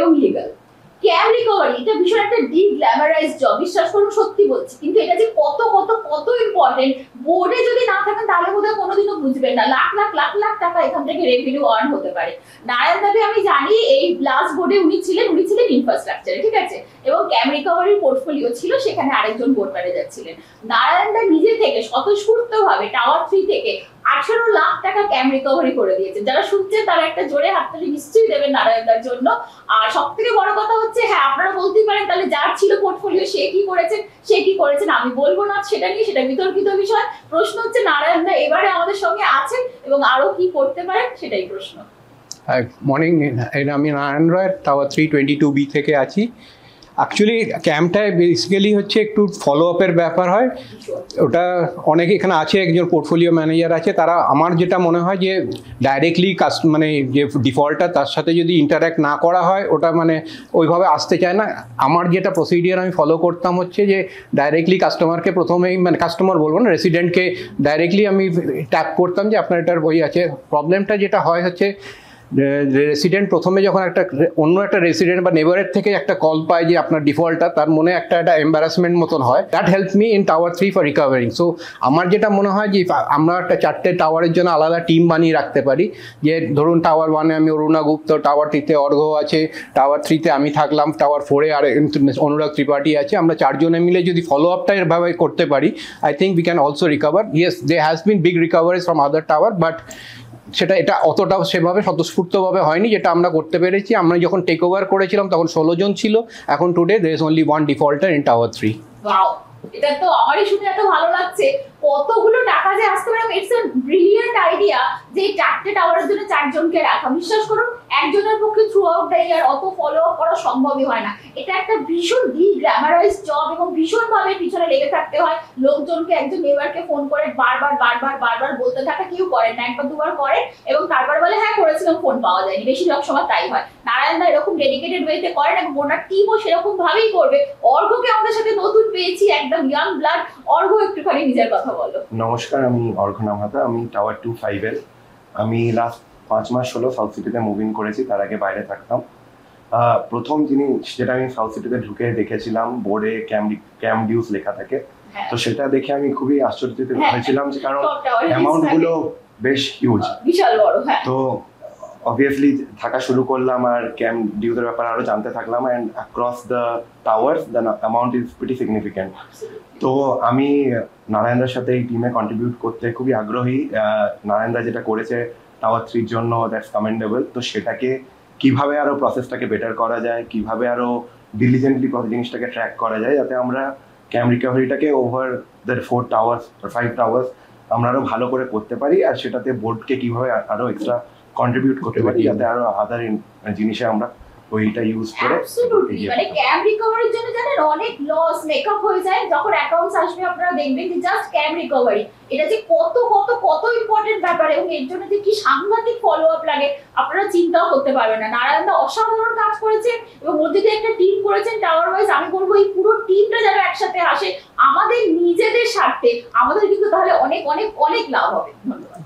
এবং লিগাল। ক্যাম রিকভারি এটা ভীষণ একটা ডিপ গ্ল্যামারাইজ জব, বিশ্বাস করুন সত্যি বলছি, কিন্তু এটা যে কত কত কত ইম্পর্টেন্ট, বোর্ডে যদি না থাকেন তাহলে বোধহয় কোনোদিনও বুঝবেন না। লাখ লাখ লাখ লাখ টাকা এখান থেকে রেভিনিউ আর্ন হতে পারে। নারায়ণ দাকে আমি জানি এই ব্লাস্ট বোর্ডে উনি ছিলেন ইনফ্রাস্ট্রাকচারে, ঠিক আছে, এবং ক্যাম রিকভারির পোর্টফোলিও ছিল, সেখানে আরেকজন বোর্ড ম্যানেজার ছিলেন। নারায়ণ দা নিজে থেকে স্বতঃস্ফূর্ত ভাবে টাওয়ার 3 থেকে 18 লাখ টাকা ক্যাম রিকভারি করে দিয়েছেন। যারা শুনছেন তারা একটা জোরে হাততালি নিশ্চয়ই দেবেন নারায়ণদার জন্য। আর সব থেকে বড় কথা হচ্ছে, হ্যাঁ আপনারা বলতেই পারেন তাহলে যার ছিল পোর্টফোলিও সে কি করেছেন, আমি বলবো না সেটা নিয়ে, সেটা বিতর্কিত বিষয়। প্রশ্ন হচ্ছে নারায়ণদা এবারে আমাদের সঙ্গে আছেন এবং আরো কি করতে পারেন, সেটাই প্রশ্ন। মর্নিং, আমি নারায়ণ রয়, টাওয়ার 322B থেকে আছি। অ্যাকচুয়ালি ক্যাম্পটায় বেসিক্যালি হচ্ছে একটু ফলো আপের ব্যাপার হয়। ওটা অনেকে এখানে আছে, একজন পোর্টফোলিও ম্যানেজার আছে, তারা আমার যেটা মনে হয় যে ডাইরেক্টলি মানে যে ডিফল্টার তার সাথে যদি ইন্টারাক্ট না করা হয় ওটা মানে ওইভাবে আসতে চায় না। আমার যেটা প্রসিডিওর আমি ফলো করতাম হচ্ছে যে ডাইরেক্টলি কাস্টমারকে প্রথমেই, মানে কাস্টমার বলবো না, রেসিডেন্টকে ডাইরেক্টলি আমি ট্যাপ করতাম যে আপনার এটার বই আছে। প্রবলেমটা যেটা হয় হচ্ছে রেসিডেন্ট প্রথমে যখন অন্য একটা রেসিডেন্ট বা নেবারের থেকে একটা কল পায় যে আপনার ডিফল্টার, তার মনে একটা এম্বারাসমেন্ট মতন হয়। That help me in tower 3 for recovering. So আমার যেটা মনে হয় যে আমরা একটা 4টে টাওয়ারের জন্য আলাদা টিম বানিয়ে রাখতে পারি। যে ধরুন টাওয়ার 1-এ আমি অরুণা গুপ্ত, টাওয়ার 2-তে অর্ঘ আছে, টাওয়ার 3-তে আমি থাকলাম, টাওয়ার 4-এ আর অনুরাগ ত্রিপাঠী আছে। আমরা 4 জনে মিলে যদি ফলো আপটা এভাবে করতে পারি, I think we can also recover. Yes, they has been big recoveries from other tower, but এটা অতটাও সেভাবে স্বতঃস্ফূর্তভাবে হয়নি যেটা আমরা করতে পেরেছি। আমরা যখন টেক ওভার করেছিলাম তখন 16 জন ছিল, এখন today there is only 1 defaulter in tower 3। Wow, এটা তো আমারই শুনে এত ভালো লাগছে। কতগুলো টাকা যে আসতে পারে, ইটস আ ব্রিলিয়ান্ট আইডিয়া যে 4টে টাওয়ারের জন্য 4 জনকে রাখা। বিশ্বাস করুন একজনের পক্ষে থ্রু আউট দ্য ইয়ার অত ফলো আপ করা সম্ভবই হয় না। এটা একটা ভীষণ ডিগ্ল্যামারাইজ জব এবং ভীষণ ভাবে পিছনে লেগে থাকতে হয়। লোকজনকে, একজন নেবারকে ফোন করে বারবার বলতে থাকা, কেউ করেন না, একবার দুবার করেন এবং তারপর বলে হ্যাঁ করেছিলাম, ফোন পাওয়া যায়নি। বেশিরভাগ সময় তাই হয়। নারায়ণ দা এরকম ডেডিকেটেড ওয়েতে করেন এবং ওনার টিমও সেরকম ভাবেই করবে। অর্ঘকে আমাদের সাথে নতুন পেয়েছি, একদম ইয়াং ব্লাড। অর্ঘ একটুখানি নিজের কথা বলো। নমস্কার, আমি অর্ঘ নামহাতা, আমি টাওয়ার 2-5 এর। আমি লাস্ট 5 মাস হলো সাউথ সিটিতে মুভিং করেছি, তার আগে বাইরে থাকতাম। প্রথম জিনিস যেটা আমি সাউথ সিটিতে ঢুকে দেখেছিলাম, বোর্ডে ক্যাম ডিউস লেখা থাকে। তো সেটা দেখে আমি খুবই আশ্চর্যিত হয়েছিলাম, যে কারণ অ্যামাউন্ট গুলো বেশ হিউজ, বিশাল বড়। তো অবভিয়াসলি থাকা শুরু করলাম আর ক্যাম ডিউজের ব্যাপারে আরো জানতে থাকলাম, and across the towers the amount is pretty significant. তো আমি নারায়ণদার সাথে এই টিমে কন্ট্রিবিউট করতে খুবই আগ্রহী। নারায়ণদা যেটা করেছে টাওয়ার 3-র জন্য, দ্যাটস কমেন্ডেবল। তো সেটাকে কিভাবে আরো প্রসেসটাকে বেটার করা যায়, কিভাবে আরো ডিলিজেন্টলি জিনিসটাকে ট্র্যাক করা যায়, যাতে আমরা ক্যাম রিকভারিটাকে ওভার দ্য 4 টাওয়ার্স 5 টাওয়ার্স আমরা আরো ভালো করে করতে পারি, আর সেটাতে বোর্ডকে কিভাবে আরো এক্সট্রা কন্ট্রিবিউট করতে পারি, যাতে আরো আদার জিনিসে আমরা ওইটা ইউজ করে। অ্যাবসলিউটলি, মানে ক্যাম রিকভারির জন্য জানেন অনেক লস মেকআপ হয়ে যায়। যখন অ্যাকাউন্টস আসবে আপনারা দেখবেন যে জাস্ট ক্যাম রিকভারি, এটা যে কত ইম্পর্টেন্ট ব্যাপার এবং এর জন্য যে কি সাংঘাতিক ফলো আপ লাগে আপনারা চিন্তাও করতে পারবেন না। নারায়ণদা অসাধারণ কাজ করেছে এবং ওর দিকে একটা টিম করেছেন টাওয়ার ওয়াইজ। আমি বলবো এই পুরো টিমটা যারা একসাথে আসে আমাদের নিজেদের স্বার্থে, আমাদের কিন্তু তাহলে অনেক অনেক অনেক লাভ হবে। ধন্যবাদ।